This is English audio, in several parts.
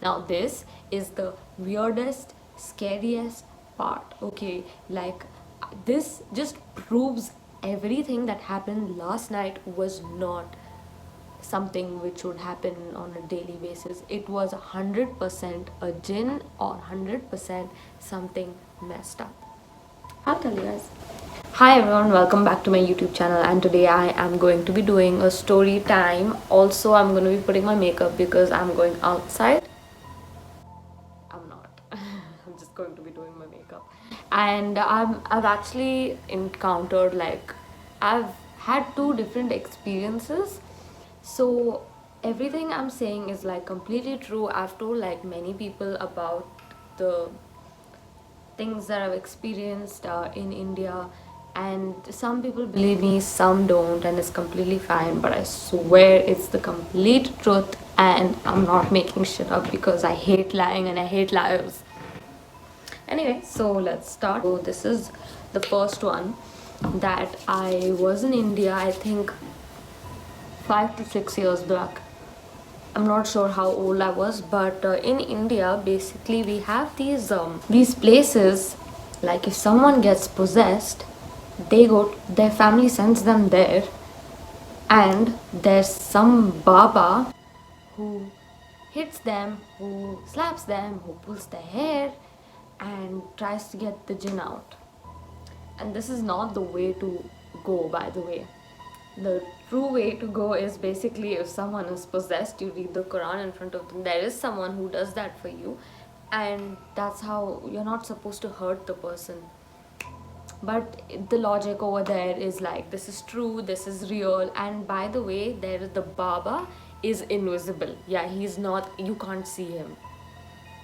Now this is the weirdest, scariest part, okay? Like, this just proves everything that happened last night was not something which would happen on a daily basis. It was 100% a jinn or 100% something messed up. I'll tell you guys. Hi everyone, welcome back to my YouTube channel, and today I am going to be doing a story time. Also, I'm going to be putting my makeup because I'm going outside. I'm not. I'm just going to be doing my makeup. And I've actually encountered, like, I've had two different experiences. So everything I'm saying is like completely true. I've told like many people about the things that I've experienced in India, and some people believe me, some don't, and it's completely fine. But I swear it's the complete truth, and I'm not making shit up because I hate lying and I hate liars. Anyway, so let's start. So this is the first one that I was in India, I think 5 to 6 years back. I'm not sure how old I was, but in India, basically, we have these places. Like, if someone gets possessed, their family sends them there, and there's some Baba who hits them, who slaps them, who pulls their hair, and tries to get the jinn out. And this is not the way to go, by the way. The true way to go is basically, if someone is possessed, you read the Quran in front of them. There is someone who does that for you, and that's how you're not supposed to hurt the person. But the logic over there is like, this is true, this is real. And by the way, there is the Baba is invisible. Yeah, he's not, you can't see him,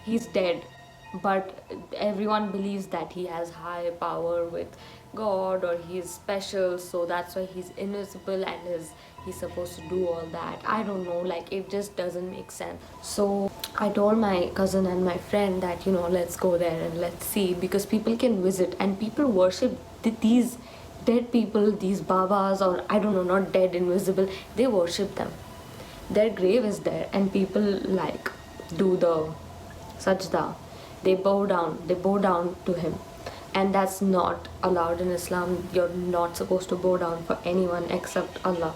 he's dead, but everyone believes that he has high power with God, or he's special, so that's why he's invisible and he's supposed to do all that. I don't know, like, it just doesn't make sense. So I told my cousin and my friend that, let's go there and let's see, because people can visit and people worship these dead people, these babas, or I don't know, not dead, invisible, they worship them. Their grave is there, and people like do the sajda. They bow down to him, and that's not allowed in Islam. You're not supposed to bow down for anyone except Allah.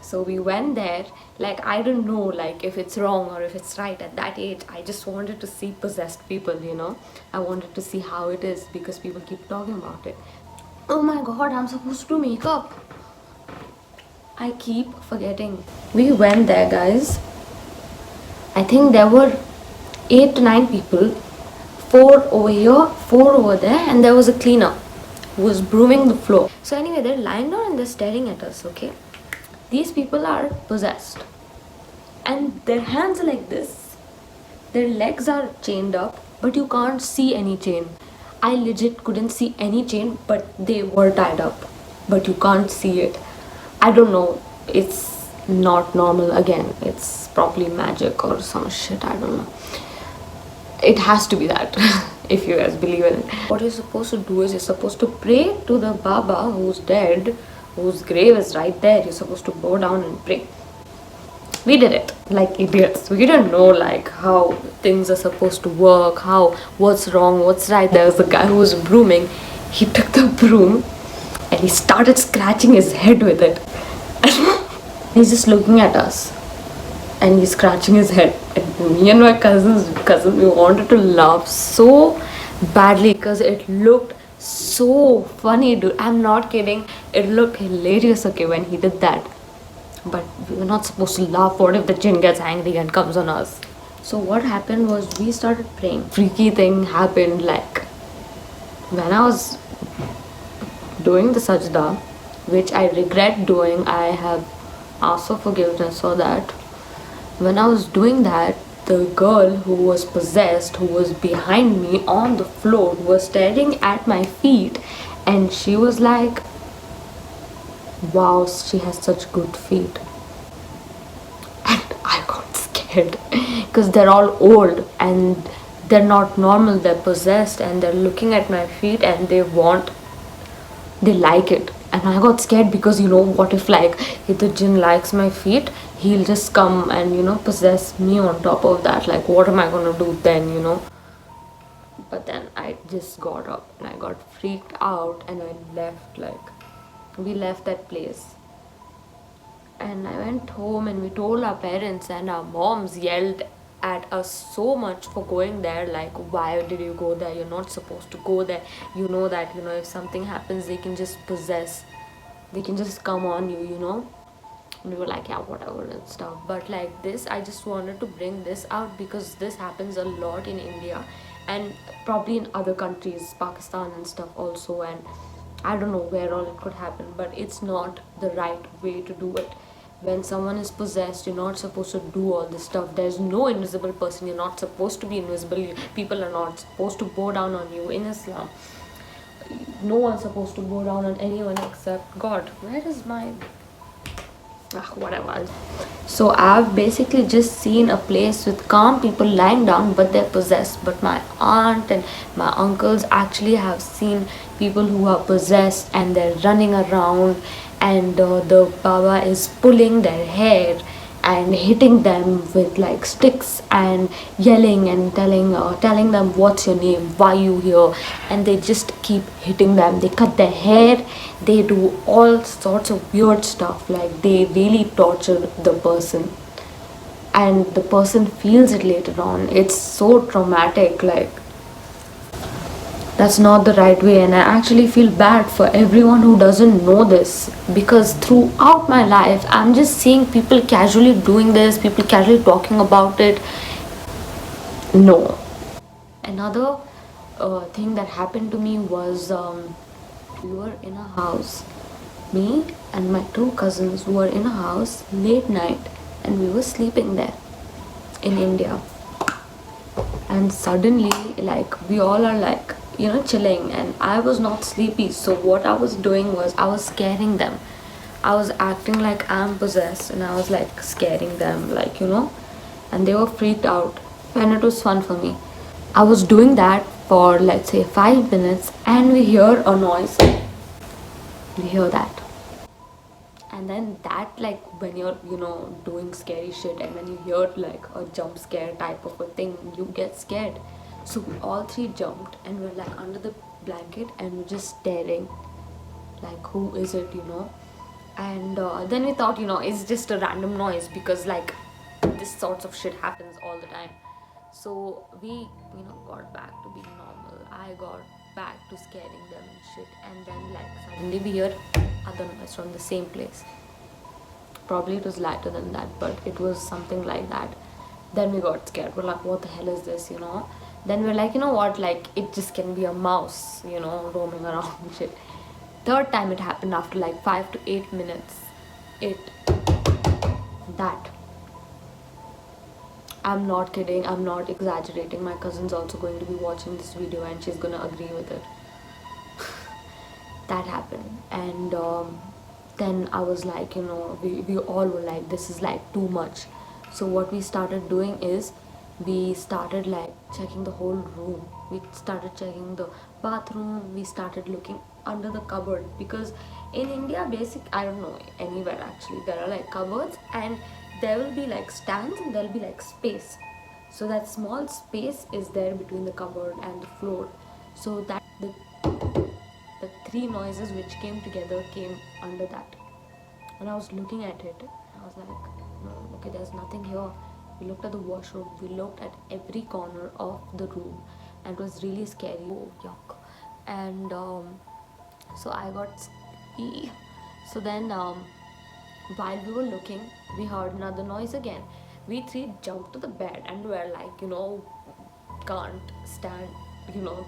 So we went there. Like, I don't know, like, if it's wrong or if it's right. At that age, I just wanted to see possessed people. I wanted to see how it is, because people keep talking about it. Oh my god, I'm supposed to do makeup. I keep forgetting. We went there, guys. I think there were 8 to 9 people, 4 over here, 4 over there, and there was a cleaner who was brooming the floor. So anyway, they're lying down and they're staring at us, okay? These people are possessed, and their hands are like this. Their legs are chained up, but you can't see any chain. I legit couldn't see any chain, but they were tied up, but you can't see it. I don't know, it's not normal. Again, it's probably magic or some shit, I don't know. It has to be that. If you guys believe in it, what you're supposed to do is, you're supposed to pray to the Baba who's dead, whose grave is right there. You're supposed to bow down and pray. We did it like idiots. We didn't know like how things are supposed to work, how, what's wrong, what's right. There was a guy who was brooming. He took the broom and he started scratching his head with it. He's just looking at us and he's scratching his head. And me and my cousin, we wanted to laugh so badly because it looked so funny, dude. I'm not kidding. It looked hilarious, okay, when he did that. But we were not supposed to laugh. What if the jinn gets angry and comes on us? So what happened was, we started praying. Freaky thing happened, like, when I was doing the sajda, which I regret doing, I have asked for forgiveness for that. When I was doing that, the girl who was possessed, who was behind me on the floor, was staring at my feet, and she was like, wow, she has such good feet. And I got scared because they're all old and they're not normal, they're possessed, and they're looking at my feet and they like it. And I got scared because, what if, like, if the jinn likes my feet, he'll just come and, possess me on top of that. Like, what am I gonna do then? But then I just got up and I got freaked out and I left, like, we left that place. And I went home and we told our parents, and our moms yelled at us so much for going there. Like, why did you go there? You're not supposed to go there. You know that, if something happens, they can just possess, they can just come on you. And we were like, yeah, whatever and stuff. But like this, I just wanted to bring this out because this happens a lot in India and probably in other countries, Pakistan and stuff also. And I don't know where all it could happen, but it's not the right way to do it. When someone is possessed, you're not supposed to do all this stuff. There's no invisible person. You're not supposed to be invisible. People are not supposed to bow down on you in Islam. No one's supposed to bow down on anyone except God. Where is my whatever. So I've basically just seen a place with calm people lying down, but they're possessed. But my aunt and my uncles actually have seen people who are possessed and they're running around, and the Baba is pulling their hair and hitting them with like sticks and yelling and telling them what's your name, why you here, and they just keep hitting them. They cut their hair, they do all sorts of weird stuff, like they really torture the person, and the person feels it later on. It's so traumatic. Like, that's not the right way, and I actually feel bad for everyone who doesn't know this, because throughout my life I'm just seeing people casually doing this, people casually talking about it. No. Another thing that happened to me was, we were in a house, me and my two cousins were in a house late night, and we were sleeping there in India. And suddenly, like, we all are like, chilling, and I was not sleepy. So what I was doing was I was scaring them. I was acting like I'm possessed, and I was like scaring them, like, and they were freaked out, and it was fun for me. I was doing that for, let's say, 5 minutes, and we hear a noise. We hear that. And then that, like, when you're doing scary shit, and when you hear like a jump scare type of a thing, you get scared. So we all three jumped and we're like under the blanket and we're just staring, like, who is it? And then we thought, it's just a random noise, because like this sorts of shit happens all the time. So we got back to being normal. I got back to scaring them and shit, and then like suddenly we hear other noise from the same place. Probably it was lighter than that, but it was something like that. Then we got scared. We're like, what the hell is this? Then we're like, what, like, it just can be a mouse, roaming around and shit. Third time it happened after like 5 to 8 minutes. That I'm not kidding, I'm not exaggerating. My cousin's also going to be watching this video and she's gonna agree with it. That happened. And then I was like, we all were like, this is like too much. So what we started doing is, we started like checking the whole room. We started checking the bathroom, we started looking under the cupboard, because in India, I don't know, anywhere actually, there are like cupboards, and there will be like stands and there'll be like space. So that small space is there between the cupboard and the floor. So that the three noises which came together came under that. When I was looking at it, I was like, no, okay, there's nothing here. We looked at the washroom, we looked at every corner of the room, and it was really scary. Oh, yuck. And so I got so then while we were looking, we heard another noise again. We three jumped to the bed and were like, can't stand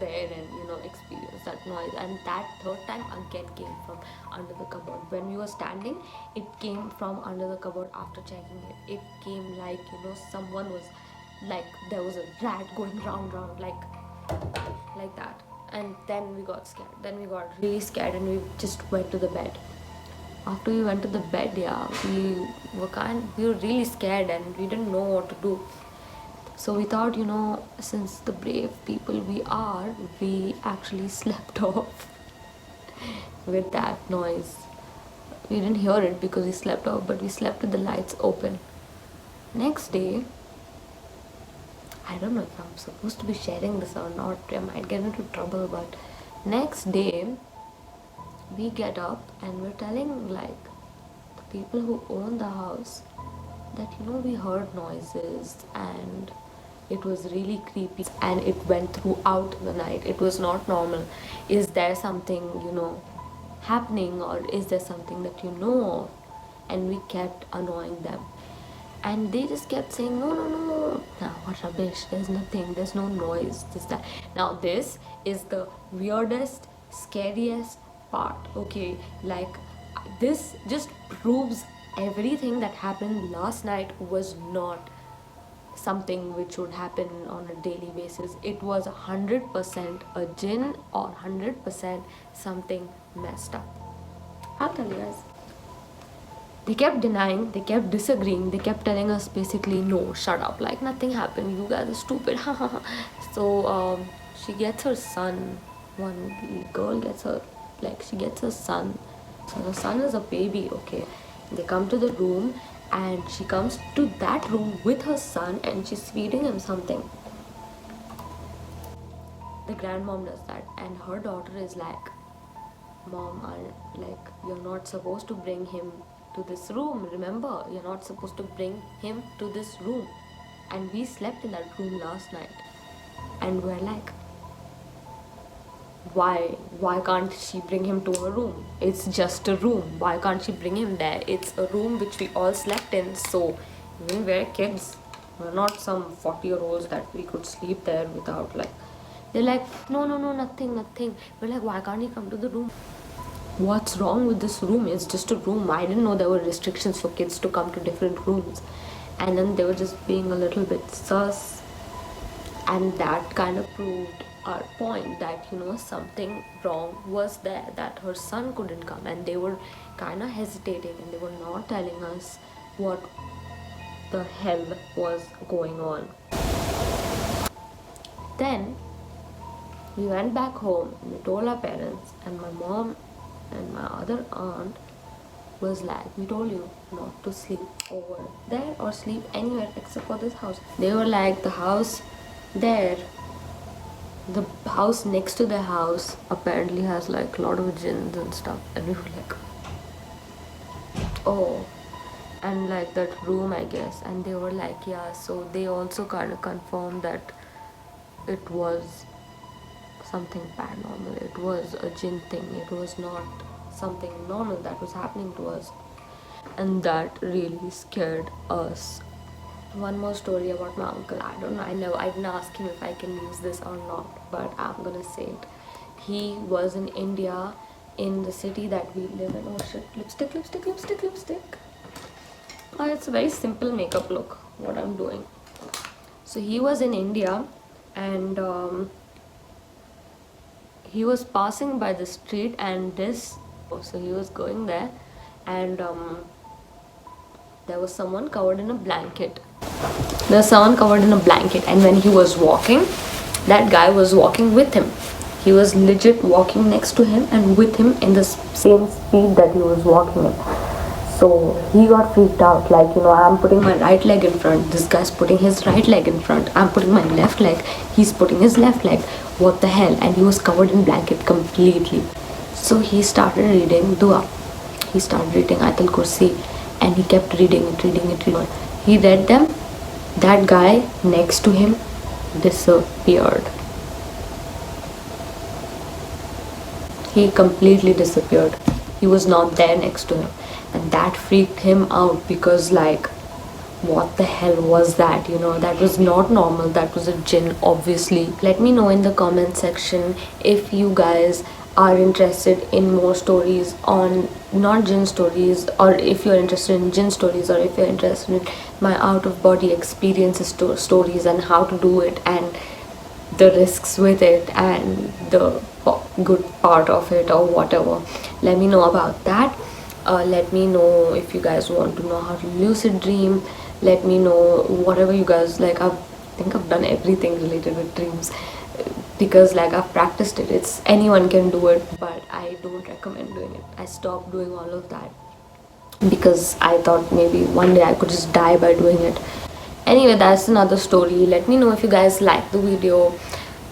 there and experience that noise. And that third time again came from under the cupboard. When we were standing, it came from under the cupboard. After checking it, it came like someone was, like, there was a rat going round like that. And then we got scared. Then we got really scared and we just went to the bed. After we went to the bed, yeah, we were really scared and we didn't know what to do. So we thought, since the brave people we are, we actually slept off. with that noise. We didn't hear it because we slept off, but we slept with the lights open. Next day, I don't know if I'm supposed to be sharing this or not. I might get into trouble, but next day we get up and we're telling like the people who own the house that we heard noises and it was really creepy and it went throughout the night. It was not normal. Is there something happening, or is there something that you know of? And we kept annoying them, and they just kept saying no, no, no. Now what rubbish, there's nothing, there's no noise, this that. Now this is the weirdest, scariest part. Okay, like this just proves everything that happened last night was not something which would happen on a daily basis. It was 100% a jinn or 100% something messed up. I'll tell you guys. They kept denying, they kept disagreeing, they kept telling us basically, no, shut up, like nothing happened, you guys are stupid. So she gets her son. One girl gets her, like she gets her son. So the son is a baby. Okay, they come to the room and she comes to that room with her son and she's feeding him something. The grandmom does that and her daughter is like, mom, you're not supposed to bring him to this room. Remember, you're not supposed to bring him to this room. And we slept in that room last night. And we're like, why can't she bring him to her room? It's just a room. Why can't she bring him there? It's a room which we all slept in. So we're kids. We're not some 40-year-olds that we could sleep there without like. They're like, no, nothing. We're like, why can't he come to the room? What's wrong with this room? It's just a room. I didn't know there were restrictions for kids to come to different rooms. And then they were just being a little bit sus. And that kind of proved our point that, something wrong was there, that her son couldn't come. And they were kind of hesitating and they were not telling us what the hell was going on. Then we went back home and we told our parents, and my mom and my other aunt was like, we told you not to sleep over there or sleep anywhere except for this house. They were like, the house there, the house next to the house apparently has like a lot of jinns and stuff. And we were like, oh, and like that room, I guess. And they were like, yeah. So they also kind of confirmed that it was something paranormal. It was a jinn thing. It was not something normal that was happening to us, and that really scared us. One more story about my uncle. I don't know. I didn't ask him if I can use this or not, but I'm gonna say it. He was in India, in the city that we live in. Oh shit! Lipstick. Oh, it's a very simple makeup look. What I'm doing. So he was in India, and he was passing by the street, and so he was going there, and there was someone covered in a blanket. And when he was walking, that guy was walking with him. He was legit walking next to him and with him in the same speed that he was walking in. So he got freaked out, like, I'm putting my right leg in front, this guy's putting his right leg in front, I'm putting my left leg, he's putting his left leg, what the hell? And he was covered in blanket completely. So he started reading dua, he started reading Ayatul Kursi, and he kept reading it. He read them, that guy next to him disappeared. He completely disappeared. He was not there next to him. And that freaked him out because, like, what the hell was that? That was not normal. That was a jinn, obviously. Let me know in the comment section if you guys are interested in more stories on not jinn stories, or if you're interested in jinn stories, or if you're interested in my out of body experiences stories and how to do it and the risks with it and the good part of it or whatever. Let me know about that. Let me know if you guys want to know how to lucid dream. Let me know whatever you guys like. I think I've done everything related with dreams. because like I've practiced it. It's anyone can do it, but I don't recommend doing it. I stopped doing all of that because I thought maybe one day I could just die by doing it. Anyway, that's another story. Let me know if you guys like the video,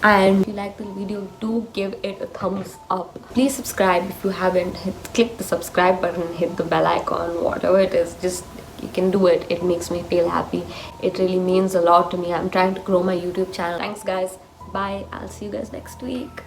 and if you like the video, do give it a thumbs up. Please subscribe if you haven't. Click the subscribe button, hit the bell icon, whatever it is, just you can do it. It makes me feel happy. It really means a lot to me. I'm trying to grow my YouTube channel. Thanks guys. Bye. I'll see you guys next week.